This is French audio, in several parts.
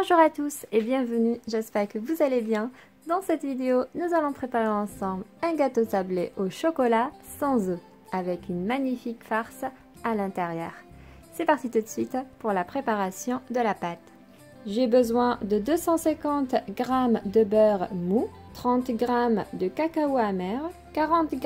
Bonjour à tous et bienvenue, j'espère que vous allez bien. Dans cette vidéo, nous allons préparer ensemble un gâteau sablé au chocolat sans œufs, avec une magnifique farce à l'intérieur. C'est parti tout de suite pour la préparation de la pâte. J'ai besoin de 250 g de beurre mou, 30 g de cacao amer, 40 g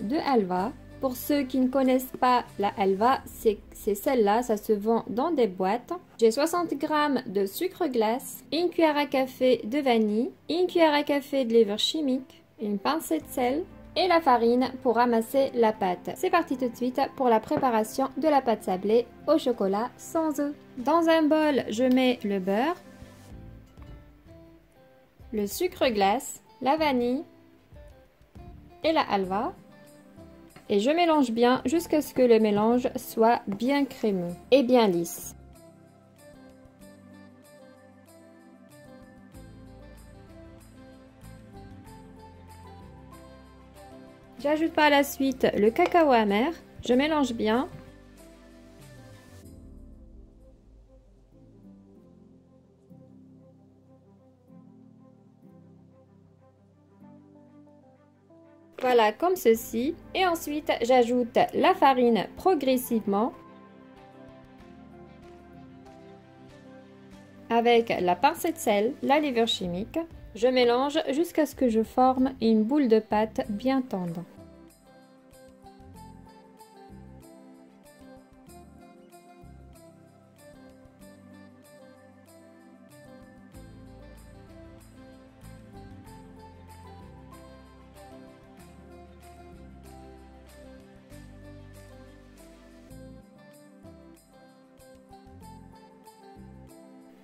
de halva. Pour ceux qui ne connaissent pas la halva, c'est celle-là, ça se vend dans des boîtes. J'ai 60 g de sucre glace, une cuillère à café de vanille, une cuillère à café de levure chimique, une pincée de sel et la farine pour ramasser la pâte. C'est parti tout de suite pour la préparation de la pâte sablée au chocolat sans œufs. Dans un bol, je mets le beurre, le sucre glace, la vanille et la halva. Et je mélange bien jusqu'à ce que le mélange soit bien crémeux et bien lisse. J'ajoute par la suite le cacao amer. Je mélange bien. Voilà, comme ceci. Et ensuite, j'ajoute la farine progressivement avec la pincée de sel, la levure chimique. Je mélange jusqu'à ce que je forme une boule de pâte bien tendre.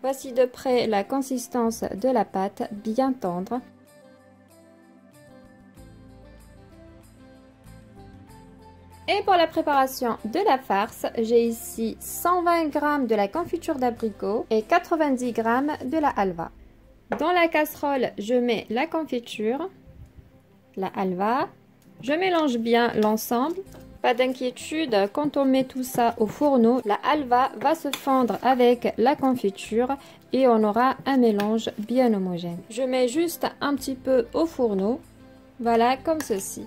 Voici de près la consistance de la pâte, bien tendre. Et pour la préparation de la farce, j'ai ici 120 g de la confiture d'abricot et 90 g de la halva. Dans la casserole, je mets la confiture, la halva, je mélange bien l'ensemble. Pas d'inquiétude, quand on met tout ça au fourneau, la halva va se fondre avec la confiture et on aura un mélange bien homogène. Je mets juste un petit peu au fourneau, voilà comme ceci.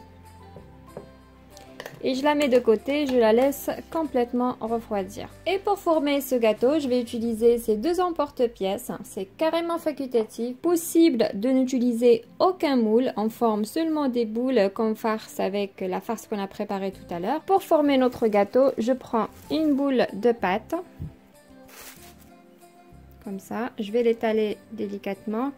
Et je la mets de côté, je la laisse complètement refroidir. Et pour former ce gâteau, je vais utiliser ces deux emporte-pièces. C'est carrément facultatif. Possible de n'utiliser aucun moule. On forme seulement des boules comme farce avec la farce qu'on a préparée tout à l'heure. Pour former notre gâteau, je prends une boule de pâte. Comme ça, je vais l'étaler délicatement.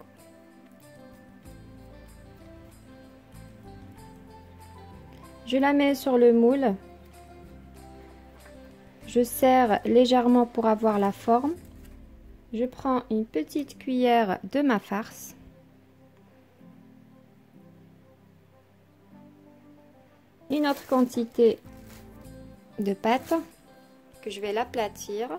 Je la mets sur le moule, je serre légèrement pour avoir la forme. Je prends une petite cuillère de ma farce. Une autre quantité de pâte que je vais l'aplatir.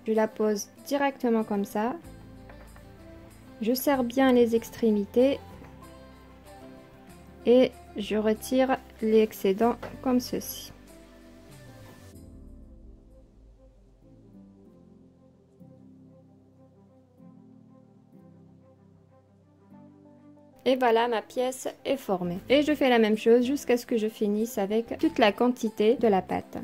Je la pose directement comme ça. Je serre bien les extrémités et je retire l'excédent comme ceci. Et voilà, ma pièce est formée. Et je fais la même chose jusqu'à ce que je finisse avec toute la quantité de la pâte.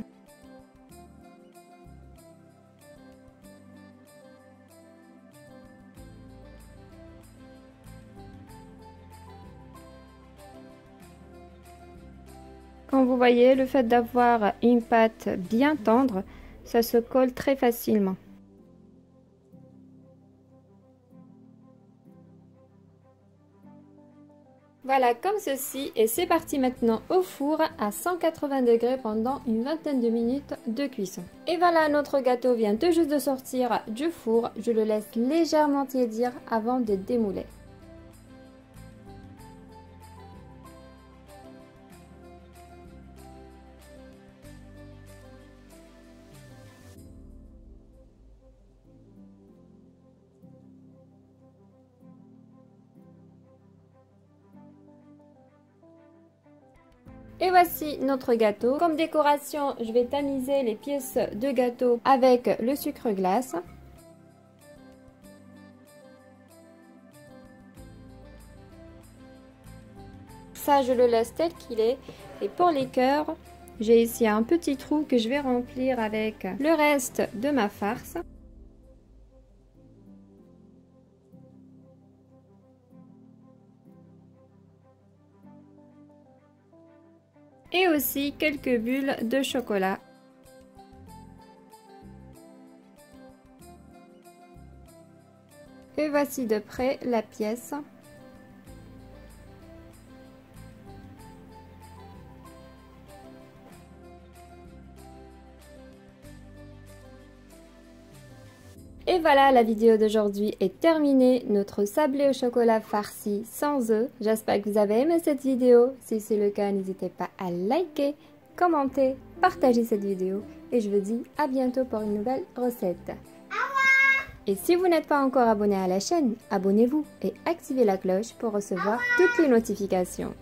Comme vous voyez, le fait d'avoir une pâte bien tendre, ça se colle très facilement. Voilà, comme ceci, et c'est parti maintenant au four à 180 degrés pendant une vingtaine de minutes de cuisson. Et voilà, notre gâteau vient tout juste de sortir du four. Je le laisse légèrement tiédir avant de démouler. Et voici notre gâteau. Comme décoration, je vais tamiser les pièces de gâteau avec le sucre glace. Ça, je le laisse tel qu'il est. Et pour les cœurs, j'ai ici un petit trou que je vais remplir avec le reste de ma farce. Et aussi quelques bulles de chocolat. Et voici de près la pièce. Et voilà, la vidéo d'aujourd'hui est terminée. Notre sablé au chocolat farci sans œufs. J'espère que vous avez aimé cette vidéo. Si c'est le cas, n'hésitez pas à liker, commenter, partager cette vidéo. Et je vous dis à bientôt pour une nouvelle recette. Et si vous n'êtes pas encore abonné à la chaîne, abonnez-vous et activez la cloche pour recevoir toutes les notifications.